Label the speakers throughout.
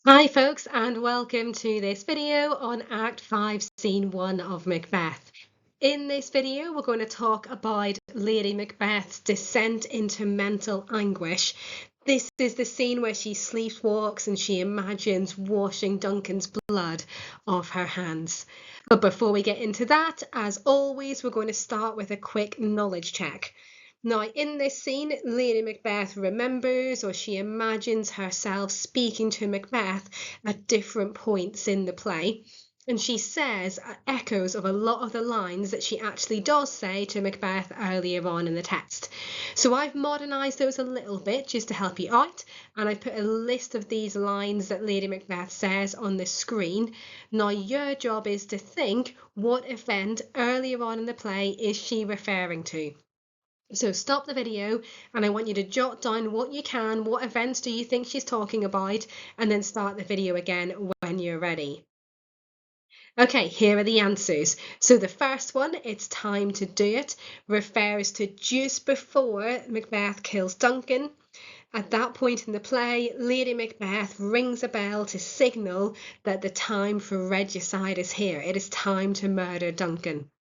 Speaker 1: Hi folks, and welcome to this video on Act 5 Scene 1 of Macbeth. In this video we're going to talk about Lady Macbeth's descent into mental anguish. This is the scene where she sleepwalks and she imagines washing Duncan's blood off her hands. But before we get into that, as always, we're going to start with a quick knowledge check. Now, in this scene, Lady Macbeth remembers or she imagines herself speaking to Macbeth at different points in the play. And she says echoes of a lot of the lines that she actually does say to Macbeth earlier on in the text. So I've modernised those a little bit just to help you out, and I've put a list of these lines that Lady Macbeth says on the screen. Now your job is to think, what event earlier on in the play is she referring to? So stop the video and I want you to jot down what you can, what events do you think she's talking about, and then start the video again when you're ready. Okay, here are the answers. So the first one, it's time to do it, refers to just before Macbeth kills Duncan. At that point in the play, Lady Macbeth rings a bell to signal that the time for regicide is here. It is time to murder Duncan.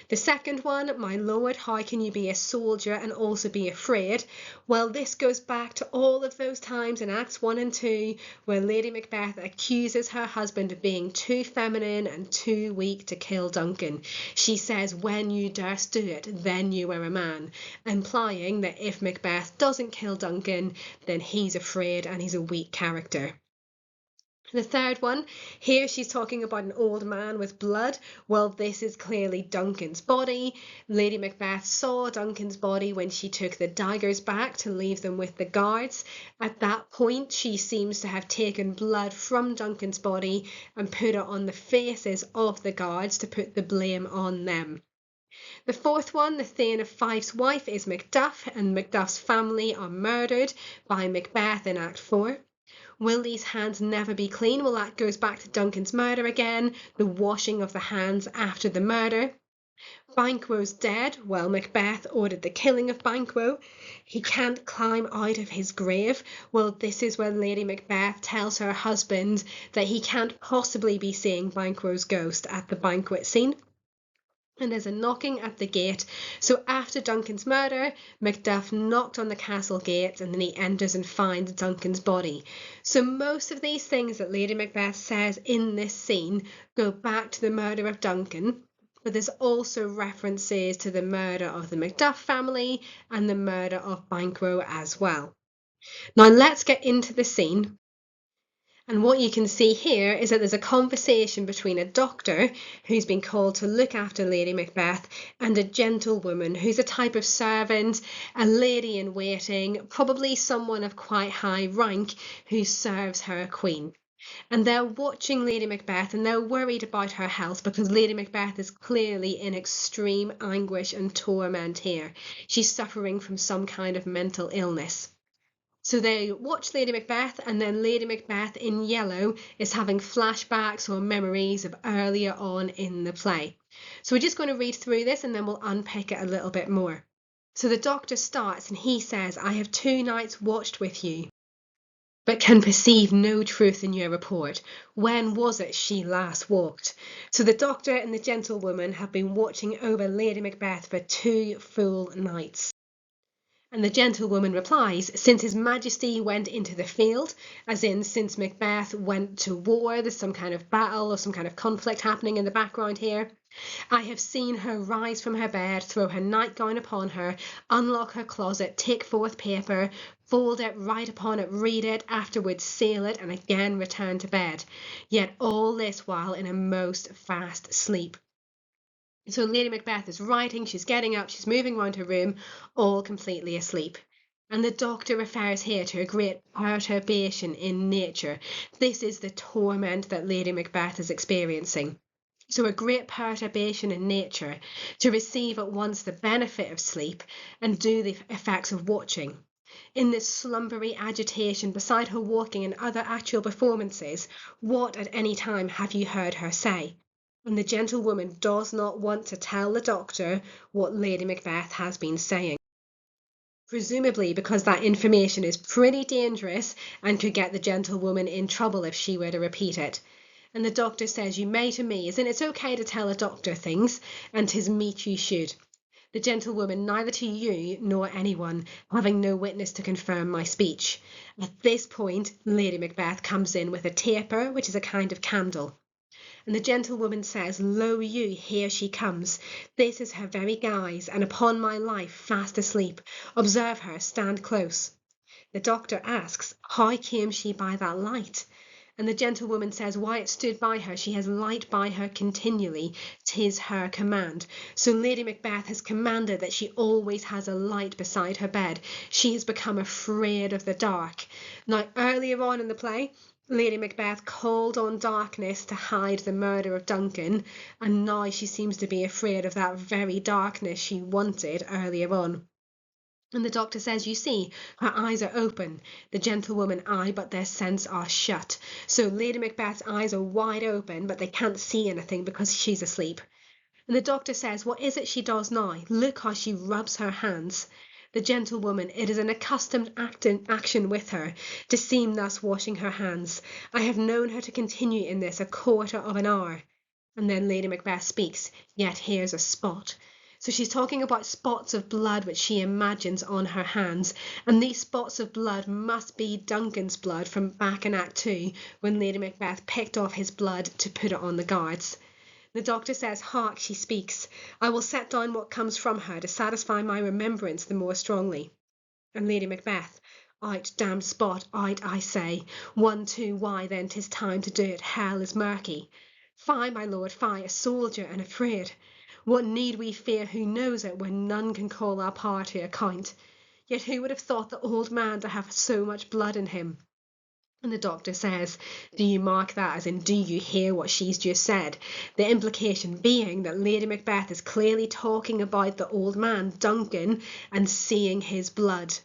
Speaker 1: The second one, my lord, how can you be a soldier and also be afraid? Well, this goes back to all of those times in Acts 1 and 2 where Lady Macbeth accuses her husband of being too feminine and too weak to kill Duncan. She says, when you durst do it, then you were a man, implying that if Macbeth doesn't kill Duncan, then he's afraid and he's a weak character. The third one, here she's talking about an old man with blood. Well, this is clearly Duncan's body. Lady Macbeth saw Duncan's body when she took the daggers back to leave them with the guards. At that point, she seems to have taken blood from Duncan's body and put it on the faces of the guards to put the blame on them. The fourth one, the Thane of Fife's wife, is Macduff, and Macduff's family are murdered by Macbeth in Act 4. Will these hands never be clean? Well, that goes back to Duncan's murder again, the washing of the hands after the murder. Banquo's dead. Well, Macbeth ordered the killing of Banquo. He can't climb out of his grave. Well, this is when Lady Macbeth tells her husband that he can't possibly be seeing Banquo's ghost at the banquet scene. And there's a knocking at the gate. So after Duncan's murder, Macduff knocked on the castle gates and then he enters and finds Duncan's body. So most of these things that Lady Macbeth says in this scene go back to the murder of Duncan, but there's also references to the murder of the Macduff family and the murder of Banquo as well. Now let's get into the scene. And what you can see here is that there's a conversation between a doctor who's been called to look after Lady Macbeth and a gentlewoman who's a type of servant, a lady in waiting, probably someone of quite high rank who serves her queen. And they're watching Lady Macbeth and they're worried about her health because Lady Macbeth is clearly in extreme anguish and torment here. She's suffering from some kind of mental illness. So they watch Lady Macbeth, and then Lady Macbeth in yellow is having flashbacks or memories of earlier on in the play. So we're just going to read through this and then we'll unpick it a little bit more. So the doctor starts and he says, I have 2 nights watched with you, but can perceive no truth in your report. When was it she last walked? So the doctor and the gentlewoman have been watching over Lady Macbeth for 2 full nights. And the gentlewoman replies, since his majesty went into the field, as in since Macbeth went to war, there's some kind of battle or some kind of conflict happening in the background here. I have seen her rise from her bed, throw her nightgown upon her, unlock her closet, take forth paper, fold it, write upon it, read it, afterwards seal it, and again return to bed. Yet all this while in a most fast sleep. So Lady Macbeth is writing, she's getting up, she's moving around her room, all completely asleep. And the doctor refers here to a great perturbation in nature. This is the torment that Lady Macbeth is experiencing. So a great perturbation in nature to receive at once the benefit of sleep and do the effects of watching. In this slumbery agitation beside her walking and other actual performances, what at any time have you heard her say? And the gentlewoman does not want to tell the doctor what Lady Macbeth has been saying. presumably because that information is pretty dangerous and could get the gentlewoman in trouble if she were to repeat it. And the doctor says, "You may to me, as in it's okay to tell a doctor things, and 'tis meet you should. The gentlewoman, neither to you nor anyone, having no witness to confirm my speech." At this point, Lady Macbeth comes in with a taper, which is a kind of candle. And the gentlewoman says, "Lo you, here she comes. This is her very guise, and upon my life fast asleep. Observe her, stand close." The doctor asks, "How came she by that light?" And the gentlewoman says, "Why, it stood by her. She has light by her continually. 'Tis her command." So Lady Macbeth has commanded that she always has a light beside her bed. She has become afraid of the dark. Now, earlier on in the play, Lady Macbeth called on darkness to hide the murder of Duncan, and now she seems to be afraid of that very darkness she wanted earlier on. And the doctor says, "You see, her eyes are open. The gentlewoman aye, but their sense are shut." So Lady Macbeth's eyes are wide open, but they can't see anything because she's asleep. And the doctor says, "What is it she does now? Look how she rubs her hands." The gentlewoman, it is an accustomed action with her to seem thus washing her hands. "I have known her to continue in this a quarter of an hour." And then Lady Macbeth speaks, "Yet here's a spot." So she's talking about spots of blood which she imagines on her hands, and these spots of blood must be Duncan's blood from back in Act 2, when Lady Macbeth picked off his blood to put it on the guards. The doctor says, "Hark, she speaks. I will set down what comes from her to satisfy my remembrance the more strongly." And Lady Macbeth, "Out, damned spot, out, I say. 1, 2, why then 'tis time to do it. Hell is murky. Fie, my lord, fie, a soldier and afraid. What need we fear who knows it, when none can call our power to account? Yet who would have thought the old man to have so much blood in him?" And the doctor says, "Do you mark that, as in do you hear what she's just said?" The implication being that Lady Macbeth is clearly talking about the old man, Duncan, and seeing his blood.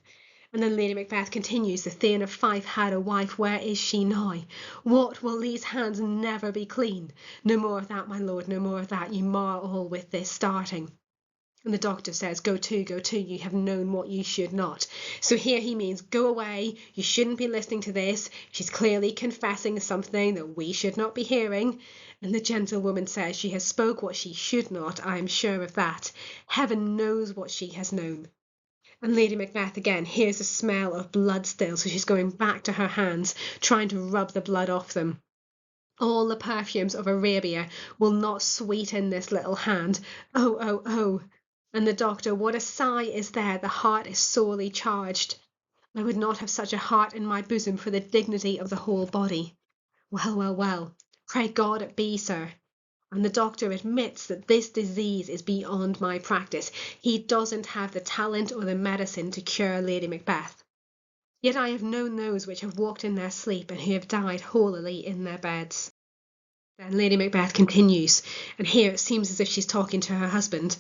Speaker 1: And then Lady Macbeth continues, "The Thane of Fife had a wife, where is she now? What, will these hands never be clean? No more of that, my lord, no more of that. You mar all with this starting." And the doctor says, go to, you have known what you should not." So here he means, go away, you shouldn't be listening to this. She's clearly confessing something that we should not be hearing. And the gentlewoman says, "She has spoke what she should not, I am sure of that. Heaven knows what she has known." And Lady Macbeth again hears the smell of blood still, so she's going back to her hands, trying to rub the blood off them. All the perfumes of Arabia will not sweeten this little hand. Oh, oh, oh. And the doctor, what a sigh is there! The heart is sorely charged. "I would not have such a heart in my bosom for the dignity of the whole body." Well, well, well, pray God it be, sir. And the doctor admits that this disease is beyond my practice. He doesn't have the talent or the medicine to cure Lady Macbeth. Yet I have known those which have walked in their sleep and who have died holily in their beds. Then Lady Macbeth continues, and here it seems as if she's talking to her husband.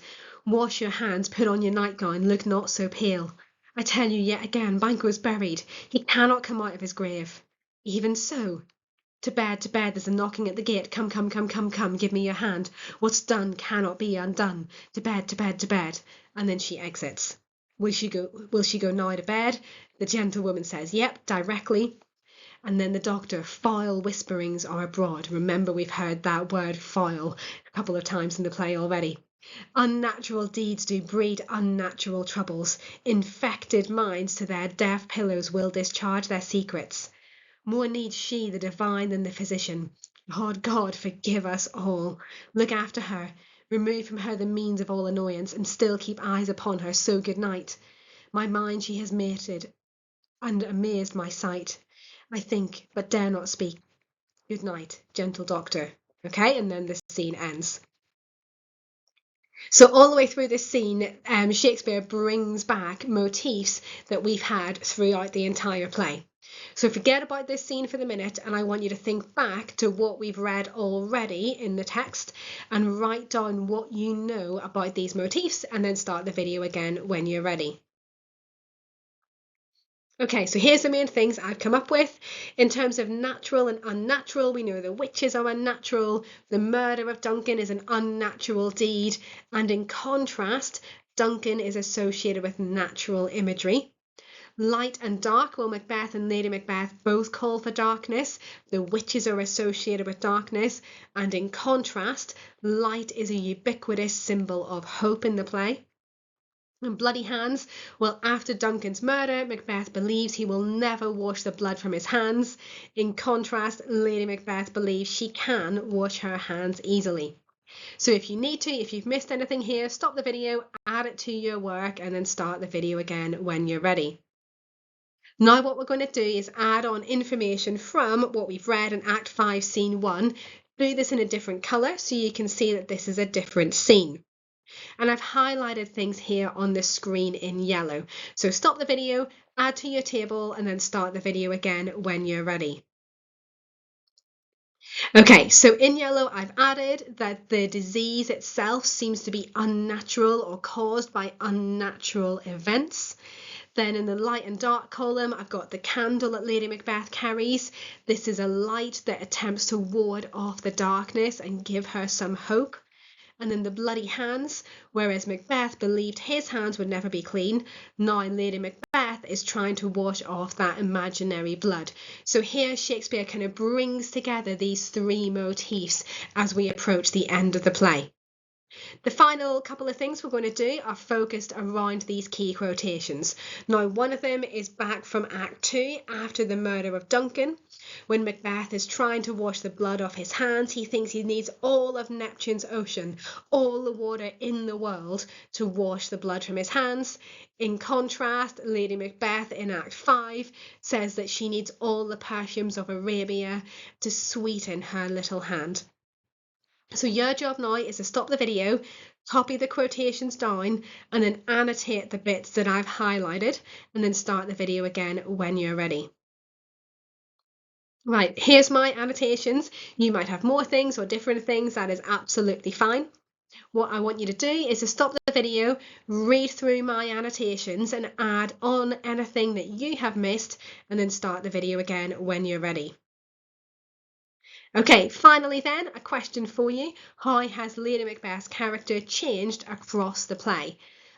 Speaker 1: "Wash your hands, put on your nightgown, look not so pale. I tell you yet again, Banquo's buried. He cannot come out of his grave. Even so. To bed, there's a knocking at the gate. Come, come, come, come, come, give me your hand. What's done cannot be undone. To bed, to bed." And then she exits. Will she go now to bed? The gentlewoman says, "Yep, directly." And then the doctor, "Foul whisperings are abroad." Remember, we've heard that word foul a couple of times in the play already. "Unnatural deeds do breed unnatural troubles. Infected minds to their deaf pillows will discharge their secrets. More needs she the divine than the physician. Lord God, forgive us all. Look after her. Remove from her the means of all annoyance, and still keep eyes upon her. So good night. My mind she has mated, and amazed my sight. I think, but dare not speak. Good night, gentle doctor." Okay, and then the scene ends. So all the way through this scene, Shakespeare brings back motifs that we've had throughout the entire play. So forget about this scene for the minute, and I want you to think back to what we've read already in the text and write down what you know about these motifs, and then start the video again when you're ready. Okay, so here's the main things I've come up with. In terms of natural and unnatural, we know the witches are unnatural, the murder of Duncan is an unnatural deed, and in contrast, Duncan is associated with natural imagery. Light and dark, well, Macbeth and Lady Macbeth both call for darkness. The witches are associated with darkness. And in contrast, light is a ubiquitous symbol of hope in the play. And bloody hands, well, after Duncan's murder, Macbeth believes he will never wash the blood from his hands. In contrast, Lady Macbeth believes she can wash her hands easily. So if you need to, if you've missed anything here, stop the video, add it to your work, and then start the video again when you're ready. Now what we're going to do is add on information from what we've read in Act 5, Scene 1. Do this in a different colour so you can see that this is a different scene. And I've highlighted things here on the screen in yellow. So stop the video, add to your table, and then start the video again when you're ready. Okay, so in yellow I've added that the disease itself seems to be unnatural or caused by unnatural events. Then in the light and dark column, I've got the candle that Lady Macbeth carries. This is a light that attempts to ward off the darkness and give her some hope. And then the bloody hands, whereas Macbeth believed his hands would never be clean, now Lady Macbeth is trying to wash off that imaginary blood. So here Shakespeare kind of brings together these three motifs as we approach the end of the play. The final couple of things we're going to do are focused around these key quotations. Now, one of them is back from Act 2 after the murder of Duncan. When Macbeth is trying to wash the blood off his hands, he thinks he needs all of Neptune's ocean, all the water in the world to wash the blood from his hands. In contrast, Lady Macbeth in Act 5 says that she needs all the perfumes of Arabia to sweeten her little hand. So your job now is to stop the video, copy the quotations down, and then annotate the bits that I've highlighted, and then start the video again when you're ready. Right, here's my annotations. You might have more things or different things, that is absolutely fine. What I want you to do is to stop the video, read through my annotations, and add on anything that you have missed, and then start the video again when you're ready. Okay, finally then, a question for you. How has Lady Macbeth's character changed across the play?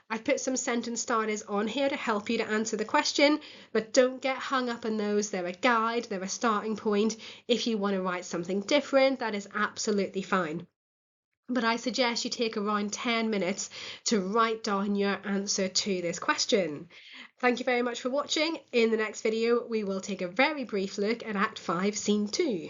Speaker 1: I've put some sentence starters on here to help you to answer the question, but don't get hung up on those. They're a guide, they're a starting point. If you want to write something different, that is absolutely fine. But I suggest you take around 10 minutes to write down your answer to this question. Thank you very much for watching. In the next video, we will take a very brief look at Act 5, Scene 2.